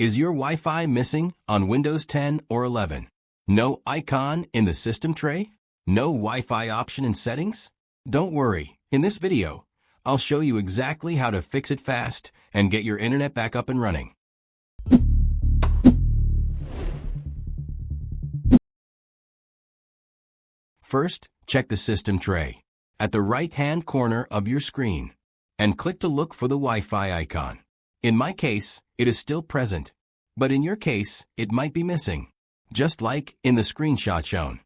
Is your Wi-Fi missing on Windows 10 or 11? No icon in the system tray? No Wi-Fi option in settings? Don't worry, in this video, I'll show you exactly how to fix it fast and get your internet back up and running. First, check the system tray at the right-hand corner of your screen and click to look for the Wi-Fi icon. In my case, it is still present, but in your case, it might be missing, just like in the screenshot shown.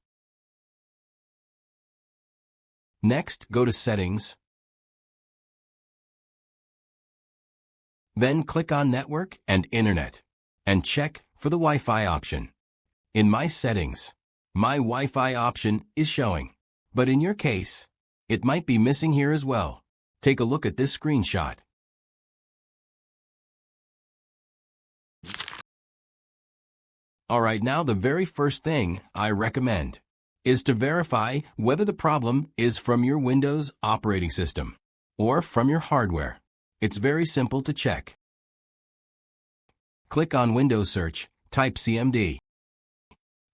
Next, go to Settings. Then click on Network and Internet and check for the Wi-Fi option. In my settings, my Wi-Fi option is showing, but in your case, it might be missing here as well. Take a look at this screenshot. Alright, now the very first thing I recommend is to verify whether the problem is from your Windows operating system or from your hardware. It's very simple to check. Click on Windows Search, type CMD.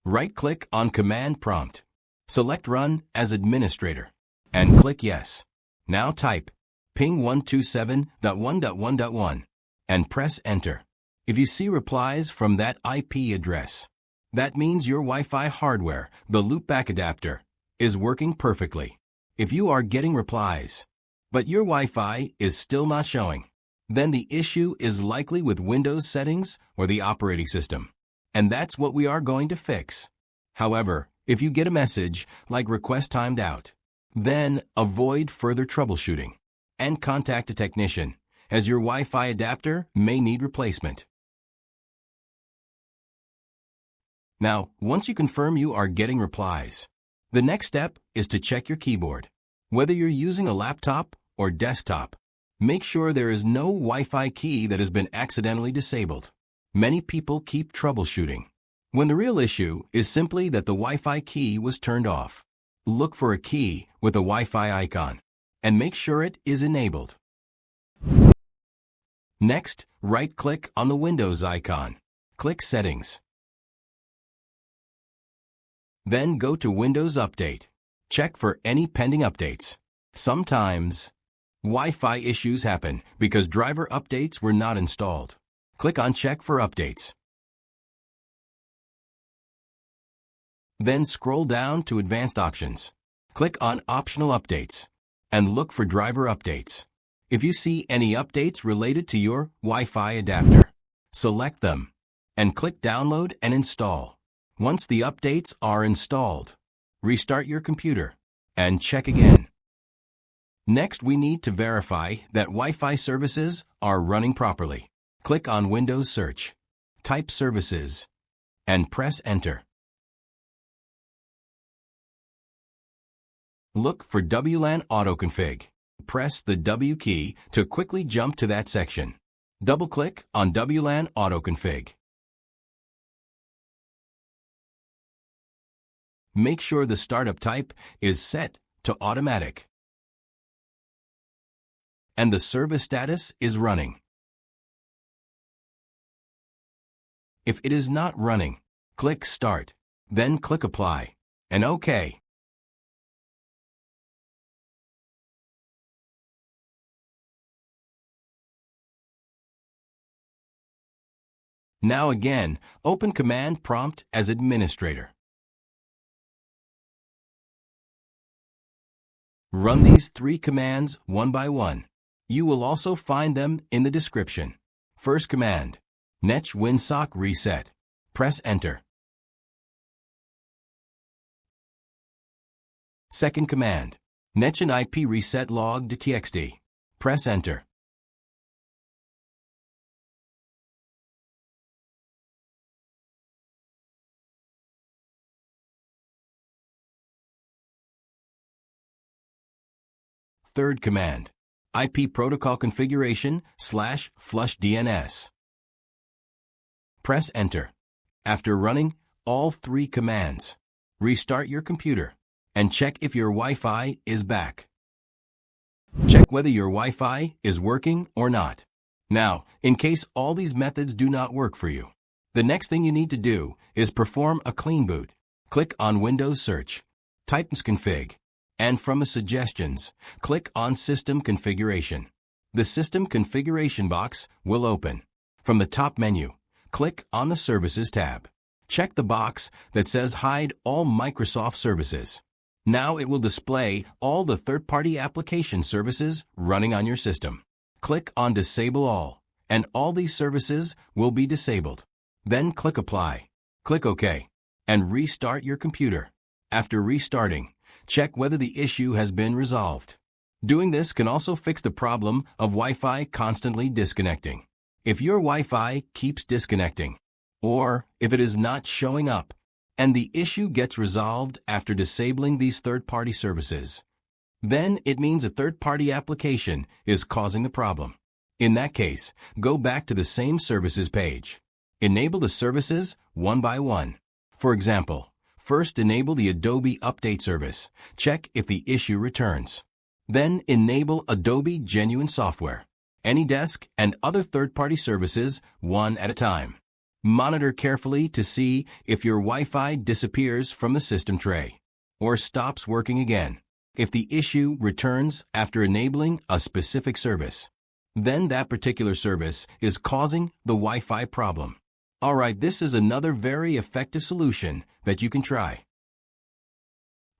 Right-click on Command Prompt. Select Run as Administrator and click Yes. Now type ping 127.1.1.1 and press Enter. If you see replies from that IP address, that means your Wi-Fi hardware, the loopback adapter, is working perfectly. If you are getting replies, but your Wi-Fi is still not showing, then the issue is likely with Windows settings or the operating system. And that's what we are going to fix. However, if you get a message like request timed out, then avoid further troubleshooting and contact a technician, as your Wi-Fi adapter may need replacement. Now, once you confirm you are getting replies, the next step is to check your keyboard. Whether you're using a laptop or desktop, make sure there is no Wi-Fi key that has been accidentally disabled. Many people keep troubleshooting, when the real issue is simply that the Wi-Fi key was turned off. Look for a key with a Wi-Fi icon, and make sure it is enabled. Next, right-click on the Windows icon. Click Settings. Then go to Windows Update. Check for any pending updates. Sometimes, Wi-Fi issues happen because driver updates were not installed. Click on Check for Updates. Then scroll down to Advanced Options. Click on Optional Updates and look for driver updates. If you see any updates related to your Wi-Fi adapter, select them and click Download and Install. Once the updates are installed, restart your computer and check again. Next, we need to verify that Wi-Fi services are running properly. Click on Windows Search, type Services, and press Enter. Look for WLAN AutoConfig. Press the W key to quickly jump to that section. Double-click on WLAN AutoConfig. Make sure the startup type is set to Automatic, and the service status is running. If it is not running, click Start, then click Apply, and OK. Now again, open Command Prompt as Administrator. Run these 3 commands one by one. You will also find them in the description. First command, netsh winsock reset. Press Enter. Second command, netsh and IP reset log.txt. Press Enter. Third command, IP protocol configuration /flushdns. Press Enter. After running all 3 commands, restart your computer and check if your Wi-Fi is back. Check whether your Wi-Fi is working or not. Now, in case all these methods do not work for you, the next thing you need to do is perform a clean boot. Click on Windows Search, type msconfig, and from the suggestions, click on System Configuration. The System Configuration box will open. From the top menu, click on the Services tab. Check the box that says Hide All Microsoft Services. Now it will display all the third-party application services running on your system. Click on Disable All, and all these services will be disabled. Then click Apply. Click OK, and restart your computer. After restarting, check whether the issue has been resolved. Doing this can also fix the problem of Wi-Fi constantly disconnecting. If your Wi-Fi keeps disconnecting, or if it is not showing up, and the issue gets resolved after disabling these third-party services, then it means a third-party application is causing the problem. In that case, go back to the same services page. Enable the services one by one. For example, first enable the Adobe Update service. Check if the issue returns. Then enable Adobe Genuine Software, AnyDesk, and other third-party services one at a time. Monitor carefully to see if your Wi-Fi disappears from the system tray or stops working again. If the issue returns after enabling a specific service, then that particular service is causing the Wi-Fi problem. Alright, this is another very effective solution that you can try.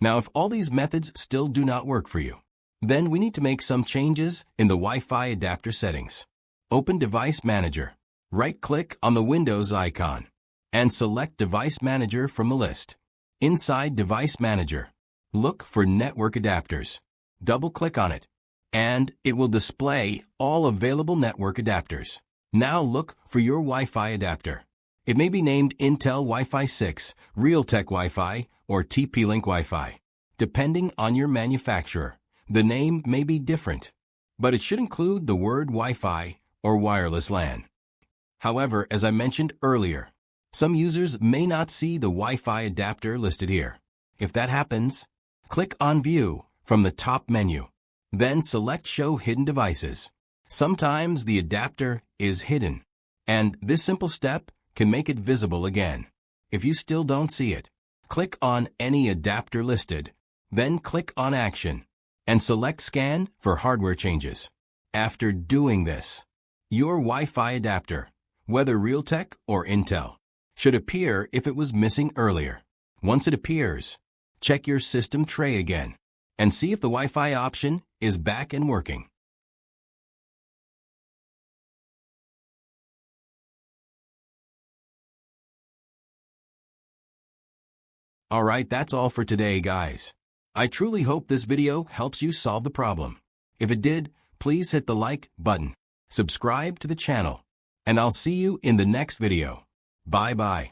Now, if all these methods still do not work for you, then we need to make some changes in the Wi-Fi adapter settings. Open Device Manager. Right-click on the Windows icon and select Device Manager from the list. Inside Device Manager, look for Network Adapters. Double-click on it, and it will display all available network adapters. Now look for your Wi-Fi adapter. It may be named Intel Wi-Fi 6, Realtek Wi-Fi, or TP-Link Wi-Fi. Depending on your manufacturer, the name may be different, but it should include the word Wi-Fi or wireless LAN. However, as I mentioned earlier, some users may not see the Wi-Fi adapter listed here. If that happens, click on View from the top menu. Then select Show Hidden Devices. Sometimes the adapter is hidden, and this simple step can make it visible again. If you still don't see it, click on any adapter listed, then click on Action, and select Scan for hardware changes. After doing this, your Wi-Fi adapter, whether Realtek or Intel, should appear if it was missing earlier. Once it appears, check your system tray again and see if the Wi-Fi option is back and working. Alright, that's all for today, guys. I truly hope this video helps you solve the problem. If it did, please hit the like button, subscribe to the channel, and I'll see you in the next video. Bye-bye.